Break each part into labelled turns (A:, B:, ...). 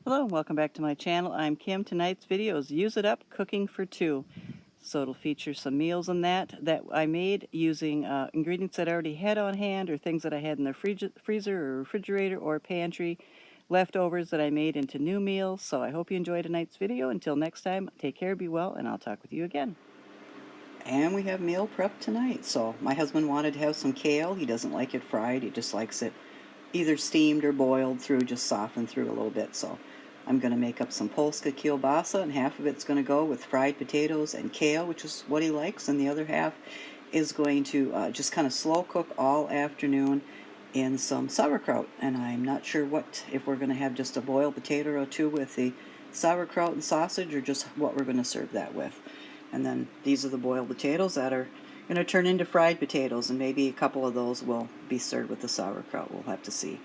A: Hello and welcome back to my channel. I'm Kim. Tonight's video is Use It Up Cooking for Two. So it'll feature some meals in that I made using ingredients that I already had on hand or things that I had in the freezer or refrigerator or pantry, leftovers that I made into new meals. So I hope you enjoy tonight's video. Until next time, take care, be well, and I'll talk with you again. And we have meal prep tonight. So my husband wanted to have some kale. He doesn't like it fried. He just likes it either steamed or boiled through, just softened through a little bit. So I'm going to make up some Polska kielbasa, and half of it's going to go with fried potatoes and kale, which is what he likes, and the other half is going to just kind of slow cook all afternoon in some sauerkraut. And I'm not sure if we're going to have just a boiled potato or two with the sauerkraut and sausage, or just what we're going to serve that with. And then these are the boiled potatoes that are going to turn into fried potatoes, and maybe a couple of those will be served with the sauerkraut. We'll have to see.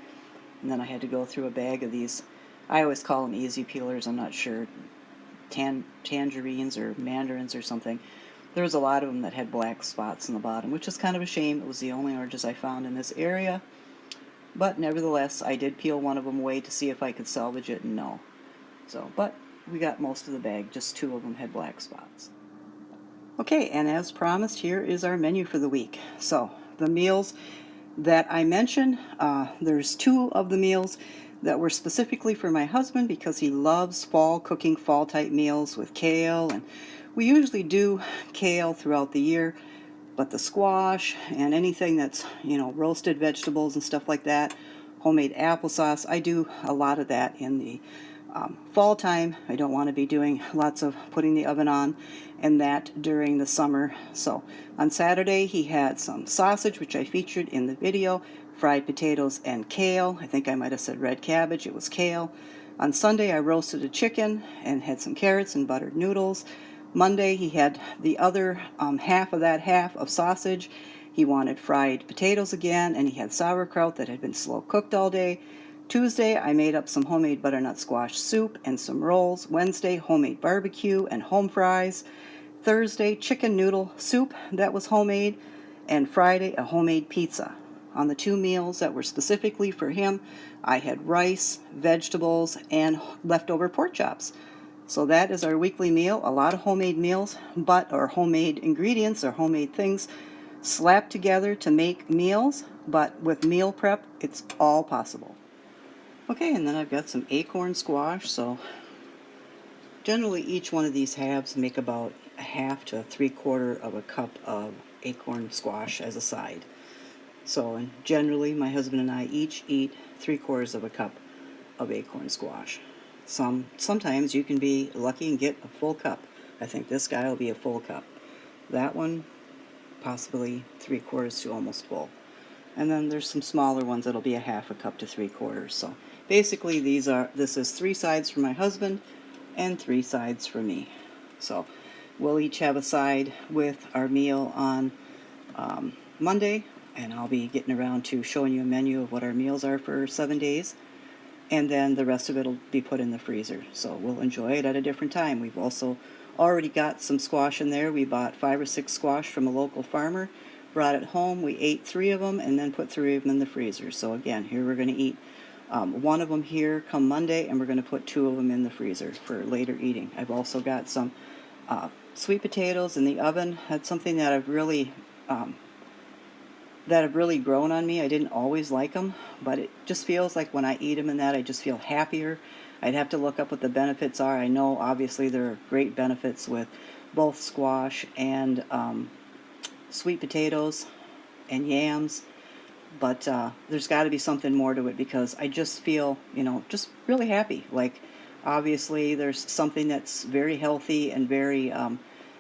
A: And then I had to go through a bag of these. I always call them easy peelers. I'm not sure, tangerines or mandarins or something. There was a lot of them that had black spots in the bottom, which is kind of a shame. It was the only oranges I found in this area. But nevertheless, I did peel one of them away to see if I could salvage it, and no. But we got most of the bag. Just two of them had black spots. Okay, and as promised, here is our menu for the week. So the meals that I mentioned, there's two of the meals that were specifically for my husband because he loves cooking fall type meals with kale, and we usually do kale throughout the year, but the squash and anything that's, roasted vegetables and stuff like that, homemade applesauce, I do a lot of that in the fall time. I don't want to be doing lots of putting the oven on and that during the summer. So on Saturday he had some sausage, which I featured in the video, fried potatoes and kale. I think I might have said red cabbage. It was kale. On Sunday I roasted a chicken and had some carrots and buttered noodles. Monday he had the other half of that half of sausage. He wanted fried potatoes again, and he had sauerkraut that had been slow cooked all day. Tuesday, I made up some homemade butternut squash soup and some rolls. Wednesday, homemade barbecue and home fries. Thursday, chicken noodle soup that was homemade. And Friday, a homemade pizza. On the two meals that were specifically for him, I had rice, vegetables, and leftover pork chops. So that is our weekly meal. A lot of homemade meals, or homemade ingredients or homemade things slapped together to make meals. But with meal prep, it's all possible. Okay, and then I've got some acorn squash. So generally each one of these halves make about a half to 3/4 of a cup of acorn squash as a side. So, and generally my husband and I each eat 3/4 of a cup of acorn squash. Sometimes you can be lucky and get a full cup. I think this guy will be a full cup. That one, possibly 3/4 to almost full. And then there's some smaller ones that'll be a half a cup to 3/4. So basically this is 3 sides for my husband and 3 sides for me. So we'll each have a side with our meal on Monday, and I'll be getting around to showing you a menu of what our meals are for 7 days. And then the rest of it will be put in the freezer. So we'll enjoy it at a different time. We've also already got some squash in there. We bought 5 or 6 squash from a local farmer, brought it home. We ate 3 of them and then put 3 of them in the freezer. So again, here we're going to eat 1 of them here come Monday, and we're going to put 2 of them in the freezer for later eating. I've also got some sweet potatoes in the oven. That's something that have really grown on me. I didn't always like them, but it just feels like when I eat them I just feel happier. I'd have to look up what the benefits are. I know obviously there are great benefits with both squash and sweet potatoes and yams, but there's got to be something more to it, because I just feel, just really happy. Like, obviously there's something that's very healthy and very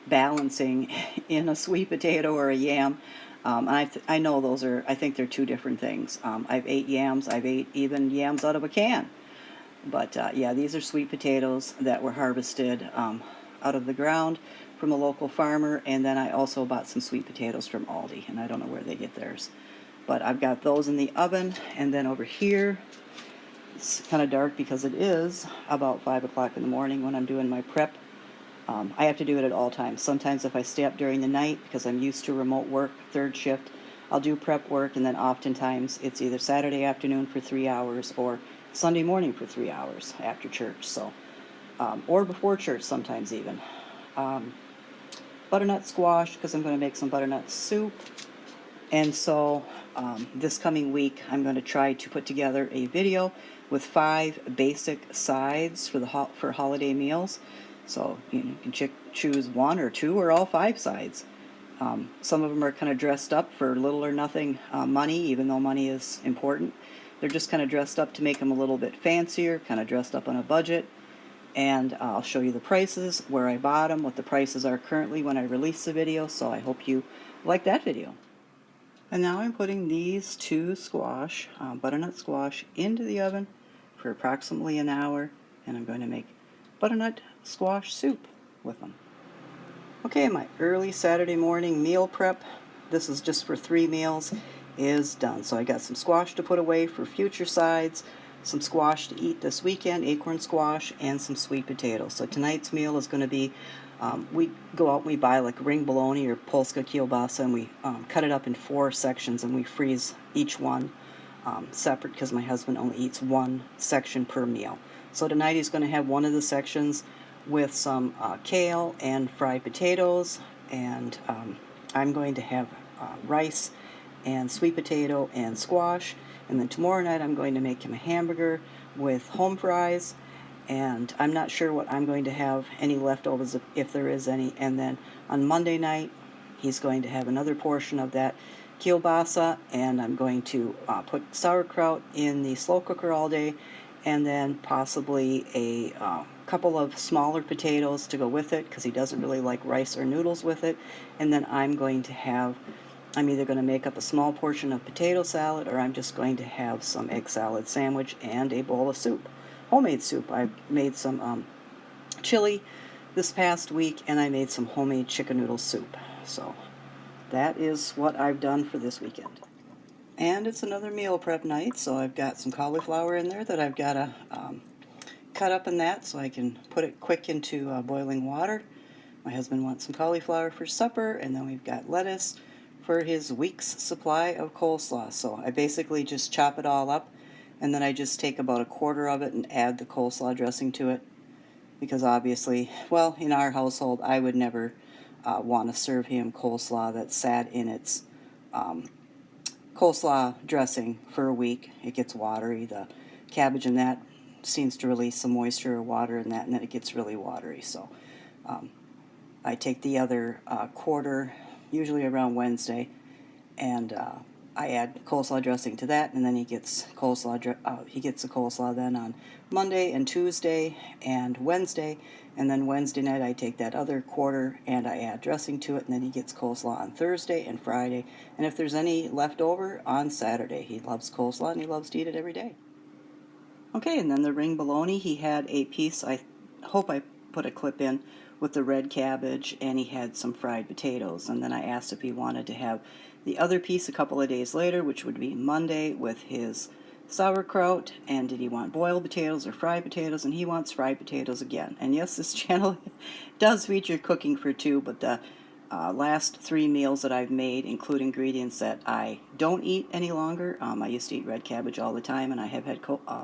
A: balancing in a sweet potato or a yam. I know I think they're 2 different things. I've ate yams. I've ate even yams out of a can. But yeah, these are sweet potatoes that were harvested out of the ground from a local farmer. And then I also bought some sweet potatoes from Aldi, and I don't know where they get theirs. But I've got those in the oven. And then over here, it's kind of dark because it is about 5 o'clock in the morning when I'm doing my prep. I have to do it at all times. Sometimes if I stay up during the night, because I'm used to remote work, 3rd shift, I'll do prep work, and then oftentimes it's either Saturday afternoon for 3 hours or Sunday morning for 3 hours after church, so or before church sometimes even. Butternut squash, because I'm going to make some butternut soup. And so this coming week, I'm going to try to put together a video with 5 basic sides for for holiday meals. So you can choose 1 or 2 or all 5 sides. Some of them are kind of dressed up for little or nothing money, even though money is important. They're just kind of dressed up to make them a little bit fancier, kind of dressed up on a budget. And I'll show you the prices, where I bought them, what the prices are currently when I release the video. So I hope you like that video. And now I'm putting these 2 squash, butternut squash, into the oven for approximately an hour, and I'm going to make butternut squash soup with them. Okay, my early Saturday morning meal prep, this is just for 3 meals, is done. So I got some squash to put away for future sides, some squash to eat this weekend, acorn squash, and some sweet potatoes. So tonight's meal is going to be, we go out and we buy like ring bologna or Polska kielbasa, and we cut it up in 4 sections, and we freeze each one separate because my husband only eats 1 section per meal. So tonight he's going to have one of the sections with some kale and fried potatoes, and I'm going to have rice and sweet potato and squash. And then tomorrow night I'm going to make him a hamburger with home fries, and I'm not sure what I'm going to have, any leftovers if there is any. And then on Monday night he's going to have another portion of that kielbasa, and I'm going to put sauerkraut in the slow cooker all day, and then possibly a couple of smaller potatoes to go with it, because he doesn't really like rice or noodles with it. And then I'm either going to make up a small portion of potato salad, or I'm just going to have some egg salad sandwich and a bowl of soup, homemade soup. I made some chili this past week, and I made some homemade chicken noodle soup. So that is what I've done for this weekend. And it's another meal prep night, so I've got some cauliflower in there that I've got to cut up in that so I can put it quick into boiling water. My husband wants some cauliflower for supper, and then we've got lettuce for his week's supply of coleslaw. So I basically just chop it all up, and then I just take about a quarter of it and add the coleslaw dressing to it, because obviously, well, in our household, I would never want to serve him coleslaw that sat in its coleslaw dressing for a week. It gets watery. The cabbage in that seems to release some moisture or water in that, and then it gets really watery. So I take the other quarter, usually around Wednesday, and I add coleslaw dressing to that, and then he gets coleslaw. He gets the coleslaw then on Monday and Tuesday and Wednesday, and then Wednesday night I take that other quarter and I add dressing to it, and then he gets coleslaw on Thursday and Friday, and if there's any left over, on Saturday. He loves coleslaw and he loves to eat it every day. Okay, and then the ring bologna, he had a piece, I hope I put a clip in, with the red cabbage, and he had some fried potatoes. And then I asked if he wanted to have the other piece a couple of days later, which would be Monday, with his sauerkraut, and did he want boiled potatoes or fried potatoes, and he wants fried potatoes again. And yes, this channel does feature cooking for 2, but the last 3 meals that I've made include ingredients that I don't eat any longer. I used to eat red cabbage all the time, and I have had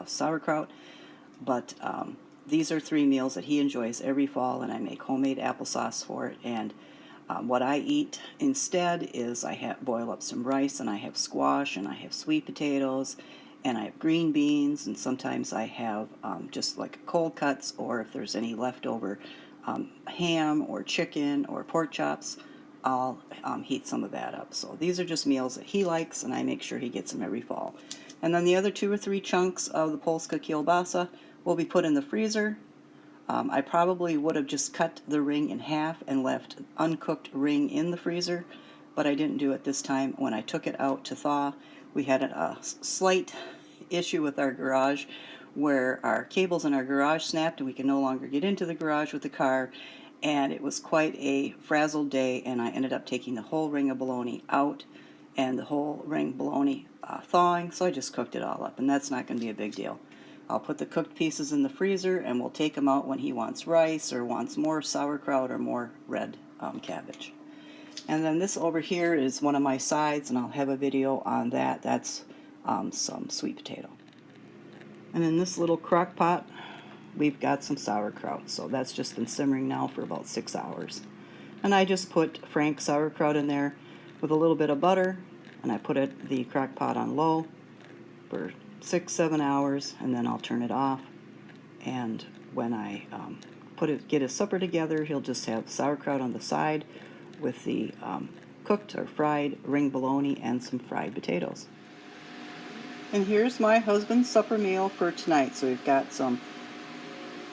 A: sauerkraut, but these are 3 meals that he enjoys every fall, and I make homemade applesauce for it. And what I eat instead is I boil up some rice, and I have squash, and I have sweet potatoes, and I have green beans, and sometimes I have just like cold cuts, or if there's any leftover ham or chicken or pork chops, I'll heat some of that up. So these are just meals that he likes, and I make sure he gets them every fall. And then the other 2 or 3 chunks of the Polska kielbasa will be put in the freezer. I probably would have just cut the ring in half and left uncooked ring in the freezer, but I didn't do it this time. When I took it out to thaw, we had a slight issue with our garage where our cables in our garage snapped, and we could no longer get into the garage with the car, and it was quite a frazzled day, and I ended up taking the whole ring of bologna out and the whole ring bologna thawing, so I just cooked it all up, and that's not going to be a big deal. I'll put the cooked pieces in the freezer, and we'll take them out when he wants rice or wants more sauerkraut or more red cabbage. And then this over here is one of my sides, and I'll have a video on that. That's some sweet potato. And in this little crock pot, we've got some sauerkraut. So that's just been simmering now for about 6 hours. And I just put Frank sauerkraut in there with a little bit of butter, and I put the crock pot on low for 6-7 hours, and then I'll turn it off. And when I get his supper together, he'll just have sauerkraut on the side with the cooked or fried ring bologna and some fried potatoes. And here's my husband's supper meal for tonight. So we've got some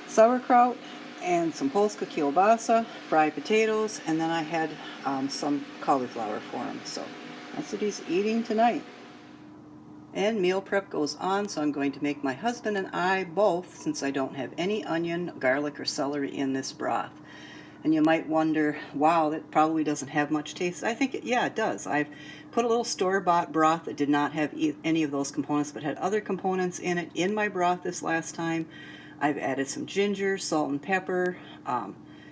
A: sauerkraut and some Polska kielbasa, fried potatoes, and then I had some cauliflower for him. So that's what he's eating tonight. And meal prep goes on, so I'm going to make my husband and I both, since I don't have any onion, garlic, or celery in this broth. And you might wonder, wow, that probably doesn't have much taste. I think, yeah, it does. I've put a little store-bought broth that did not have any of those components, but had other components in it in my broth this last time. I've added some ginger, salt, and pepper.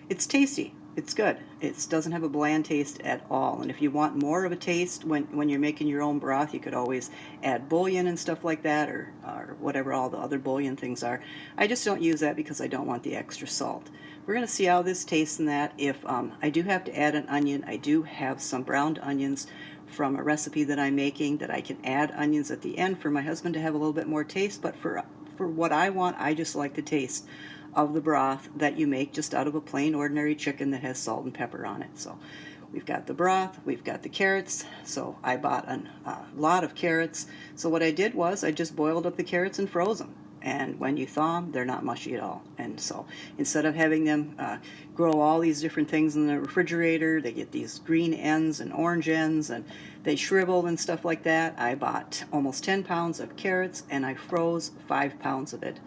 A: It's tasty. It's good. It doesn't have a bland taste at all. And if you want more of a taste when you're making your own broth, you could always add bouillon and stuff like that, or whatever all the other bouillon things are. I just don't use that because I don't want the extra salt. We're going to see how this tastes in that. If I do have to add an onion, I do have some browned onions from a recipe that I'm making that I can add onions at the end for my husband to have a little bit more taste. But for what I want, I just like the taste of the broth that you make just out of a plain ordinary chicken that has salt and pepper on it. So we've got the broth, we've got the carrots. So I bought a lot of carrots. So what I did was I just boiled up the carrots and froze them. And when you thaw them, they're not mushy at all. And so instead of having them grow all these different things in the refrigerator, they get these green ends and orange ends, and they shrivel and stuff like that. I bought almost 10 pounds of carrots, and I froze 5 pounds of it.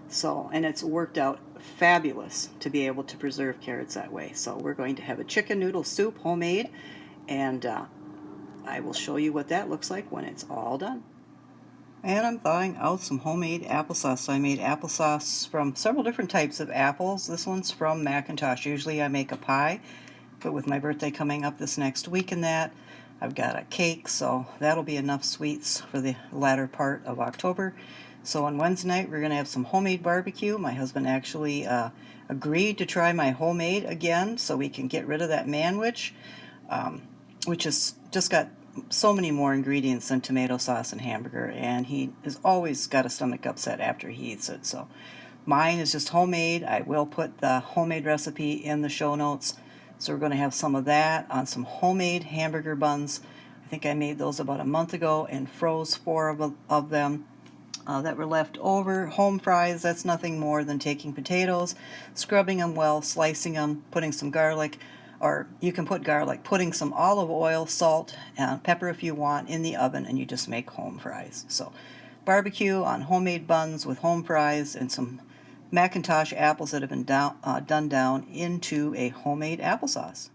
A: So, and it's worked out fabulous to be able to preserve carrots that way. So we're going to have a chicken noodle soup, homemade, and I will show you what that looks like when it's all done. And I'm thawing out some homemade applesauce. So I made applesauce from several different types of apples. This one's from McIntosh. Usually I make a pie, but with my birthday coming up this next week and that, I've got a cake, so that'll be enough sweets for the latter part of October. So on Wednesday night, we're going to have some homemade barbecue. My husband actually agreed to try my homemade again so we can get rid of that manwich, which has just got so many more ingredients than tomato sauce and hamburger, and he has always got a stomach upset after he eats it. So mine is just homemade. I will put the homemade recipe in the show notes. So we're going to have some of that on some homemade hamburger buns. I think I made those about a month ago and froze 4 of them that were left over. Home fries, that's nothing more than taking potatoes, scrubbing them well, slicing them, putting some garlic, or you can put garlic, putting some olive oil, salt, and pepper if you want in the oven, and you just make home fries. So barbecue on homemade buns with home fries and some McIntosh apples that have been done down into a homemade applesauce.